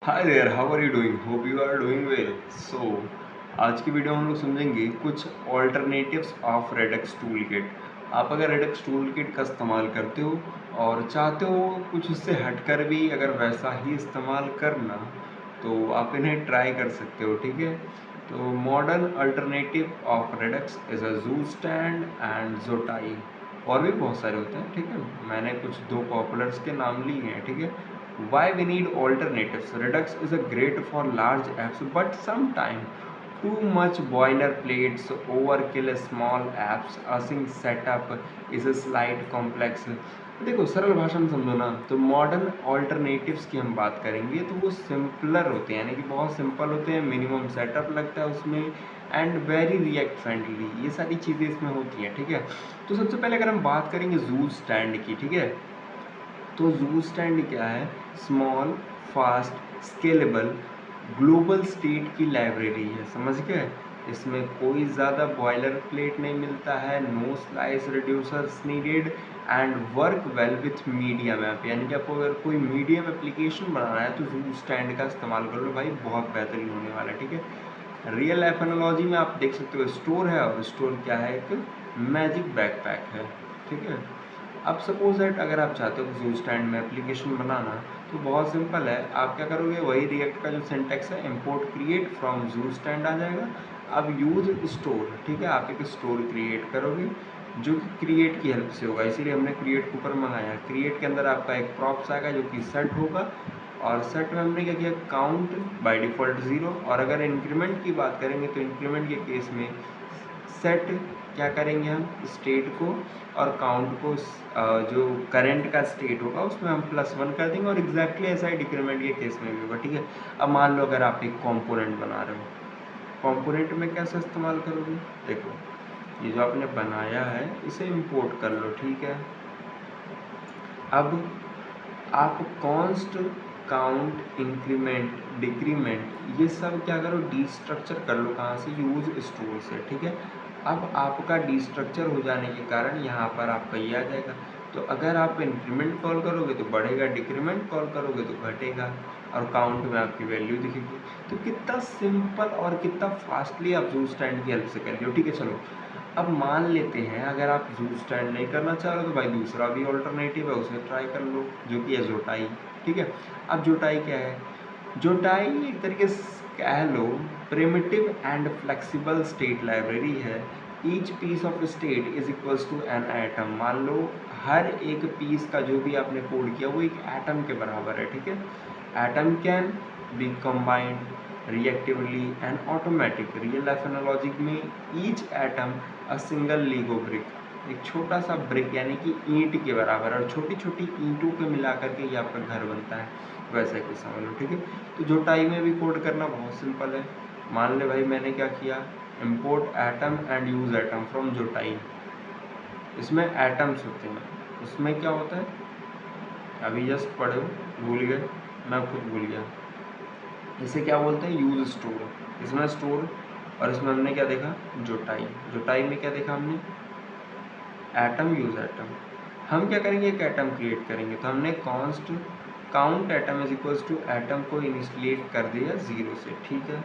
Hi there, how are you doing? Hope you are doing well. So आज की video में हम लोग समझेंगे कुछ alternatives of Redux tool kit. आप अगर रेडक्स टूल किट का इस्तेमाल करते हो और चाहते हो कुछ उससे हटकर भी अगर वैसा ही इस्तेमाल करना, तो आप इन्हें ट्राई कर सकते हो। ठीक है, तो modern alternative of Redux is a Zustand and जोटाई। और भी बहुत सारे होते हैं। ठीक है, मैंने कुछ दो पॉपुलर्स के नाम लिए हैं। ठीक है, why we need alternatives? Redux is a great for large apps, but sometimes too much boilerplates overkill small apps. Async setup is a slight complex. देखो, सरल भाषा में समझो ना, तो मॉडर्न ऑल्टरनेटिव्स की हम बात करेंगे तो वो सिंपलर होते हैं, यानी कि बहुत सिंपल होते हैं, मिनिमम सेटअप लगता है उसमें, एंड वेरी रिएक्ट फ्रेंडली। ये सारी चीज़ें इसमें होती हैं। ठीक है, तो सबसे पहले अगर हम बात करेंगे जू स्टैंड की, ठीक है, तो जू स्टैंड क्या है? Small, fast, scalable, global state की लाइब्रेरी है। समझ गए? इसमें कोई ज़्यादा बॉयलर प्लेट नहीं मिलता है, no slice reducers needed, and work well with medium app. यानी कि आपको अगर कोई मीडियम एप्लीकेशन बनाना है तो जू स्टैंड का इस्तेमाल कर लो भाई, बहुत बेहतरीन होने वाला है। ठीक है, रियल लाइफ एनालॉजी में आप देख सकते हो, स्टोर है, और स्टोर क्या है? एक मैजिक बैकपैक है। ठीक है, अब सपोज दैट अगर आप चाहते हो जू स्टैंड में एप्लीकेशन बनाना, तो बहुत सिंपल है। आप क्या करोगे? वही रिएक्ट का जो सिंटेक्स है, इंपोर्ट क्रिएट फ्रॉम जू स्टैंड आ जाएगा। अब यूज स्टोर, ठीक है, आप एक स्टोर क्रिएट करोगे जो कि क्रिएट की हेल्प से होगा, इसीलिए हमने क्रिएट के ऊपर मंगाया। क्रिएट के अंदर आपका एक प्रॉप्स आएगा जो कि सेट होगा, और सेट में हमने क्या किया? Count by default 0। और अगर इंक्रीमेंट की बात करेंगे तो इंक्रीमेंट के केस में सेट क्या करेंगे हम? स्टेट को और काउंट को जो करंट का स्टेट होगा उसमें हम +1 कर देंगे, और एग्जैक्टली ऐसा ही डिक्रीमेंट के केस में भी होगा। ठीक है, अब मान लो अगर आप एक कंपोनेंट बना रहे हो, कंपोनेंट में कैसे इस्तेमाल करोगे? देखो, ये जो आपने बनाया है इसे इंपोर्ट कर लो। ठीक है, अब आप कॉन्स्ट, काउंट, इंक्रीमेंट, डिक्रीमेंट, ये सब क्या करो? डीस्ट्रक्चर कर लो। कहाँ से? यूज स्टोर से। ठीक है, अब आपका डीस्ट्रक्चर हो जाने के कारण यहाँ पर आपका ये आ जाएगा। तो अगर आप इंक्रीमेंट कॉल करोगे तो बढ़ेगा, डिक्रीमेंट कॉल करोगे तो घटेगा, और काउंट में आपकी वैल्यू दिखेगी। तो कितना सिंपल और कितना फास्टली आप जू स्टैंड की हेल्प से कर रहे हो। ठीक है, चलो अब मान लेते हैं अगर आप जू स्टैंड नहीं करना चाह रहे हो तो भाई दूसरा भी ऑल्टरनेटिव है, उसे ट्राई कर लो, जो कि है जोटाई। ठीक है, अब जोटाई क्या है? जोटाई एक तरीके से कह लो primitive and flexible state library है। Each piece of state is equals to an atom. मान लो हर एक पीस का जो भी आपने कोड किया वो एक एटम के बराबर है। ठीक है, atom can be combined reactively and automatic. Real life analogy में each atom a single Lego brick, एक छोटा सा ब्रिक यानी कि ईंट के बराबर, और छोटी छोटी ईंटों को मिला करके ये आपका घर बनता है, वैसे कुछ समझ लो। ठीक है, तो जोटाई में भी कोड करना बहुत सिंपल है। मान ले भाई मैंने क्या किया? Import atom and use atom from Jotai. इसमें एटम्स होते हैं, उसमें क्या होता है? अभी जस्ट पढ़ो, भूल गए, मैं खुद भूल गया। इसे क्या बोलते हैं? Use store. इसमें स्टोर, और इसमें हमने क्या देखा? जोटाई। जोटाई में क्या देखा हमने? Atom, use atom. हम क्या करेंगे? एक एटम क्रिएट करेंगे, तो हमने const count atom is equals to atom को इनिशिएट कर दिया 0 से। ठीक है,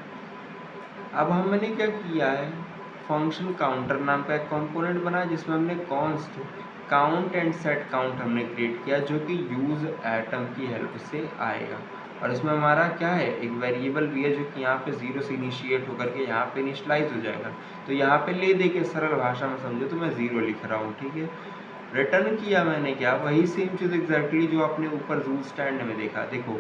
अब हमने क्या किया है? फंक्शन काउंटर नाम का एक कंपोनेंट बना जिसमें हमने const count and set count हमने क्रिएट किया, जो कि यूज एटम की हेल्प से आएगा। और इसमें हमारा क्या है? एक वेरिएबल भी है जो कि यहाँ पे 0 से इनिशिएट होकर के यहाँ पे इनिशलाइज हो जाएगा। तो यहाँ पे ले दे के सरल भाषा में समझो तो मैं 0 लिख रहा हूँ। ठीक है, रिटर्न किया मैंने क्या? वही सेम चीज़ एग्जैक्टली जो आपने ऊपर जू स्टैंड में देखा। देखो,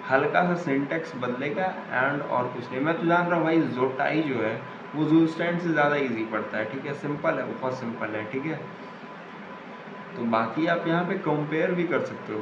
हल्का सा सिंटेक्स बदलेगा एंड और कुछ नहीं। मैं तो जान रहा हूँ भाई जोटाई जो है वो जू स्टैंड से ज़्यादा इजी पड़ता है। ठीक है, सिंपल है, बहुत सिंपल है। ठीक है, तो बाकी आप यहाँ पे कंपेयर भी कर सकते हो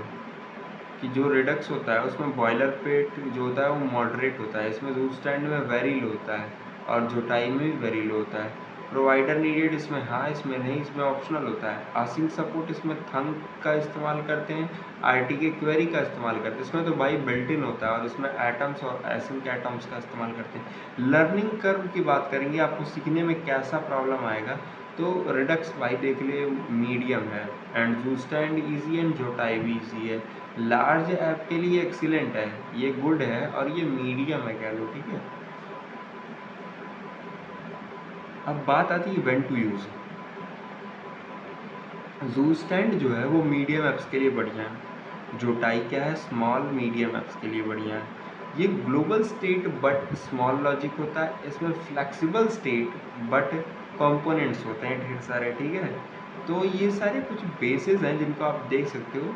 कि जो रिडक्स होता है उसमें बॉयलर प्लेट जो होता है वो मॉडरेट होता है, इसमें जू स्टैंड में वेरी लो होता है, और जोटाई में भी वेरी लो होता है। प्रोवाइडर नीडेड इसमें हाँ, इसमें नहीं, इसमें ऑप्शनल होता है। आसिंग सपोर्ट इसमें थंक का इस्तेमाल करते हैं, आरटी के क्वेरी का इस्तेमाल करते हैं, इसमें तो भाई बिल्ट इन होता है, और इसमें एटम्स और एसिंक एटम्स का इस्तेमाल करते हैं। लर्निंग कर्व की बात करेंगे, आपको सीखने में कैसा प्रॉब्लम आएगा, तो रिडक्स भाई देख ले मीडियम है, एंड जू स्टैंड ईजी एंड जोटाई भी ईजी है। लार्ज ऐप के लिए एक्सीलेंट है, ये गुड है, और ये मीडियम है कह लो, ठीक है। अब बात आती है when to use. Zustand जो है वो मीडियम ऐप्स के लिए बढ़िया है। जोटाई क्या है, स्मॉल मीडियम ऐप्स के लिए बढ़िया है। ये global state but small logic होता है, इसमें फ्लेक्सिबल स्टेट बट कंपोनेंट्स होते हैं ढेर सारे, ठीक है। तो ये सारे कुछ बेसिस हैं जिनको आप देख सकते हो।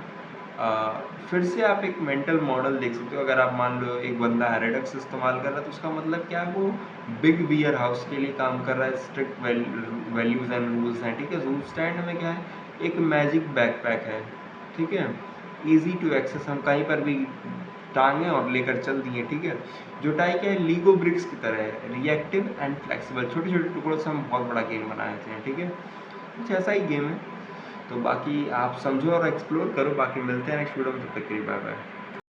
फिर से आप एक मेंटल मॉडल देख सकते हो। अगर आप मान लो एक बंदा है रेडक्स इस्तेमाल कर रहा है, तो उसका मतलब क्या है, वो बिग वियर हाउस के लिए काम कर रहा है, स्ट्रिक्ट वैल्यूज एंड रूल्स हैं, ठीक है। ज़ू स्टैंड में क्या है, एक मैजिक बैकपैक है, ठीक है, इजी टू एक्सेस, हम कहीं पर भी टांगे और लेकर चल दिए, ठीक है। जोटाई क्या है, लीगो ब्रिक्स की तरह है, रिएक्टिव एंड फ्लेक्सिबल, छोटे छोटे टुकड़ों से हम बहुत बड़ा गेम बना देते हैं, ठीक है। कुछ ऐसा ही गेम है। तो बाकी आप समझो और एक्सप्लोर करो। बाकी मिलते हैं नेक्स्ट वीडियो में, तब तक के लिए बाय बाय।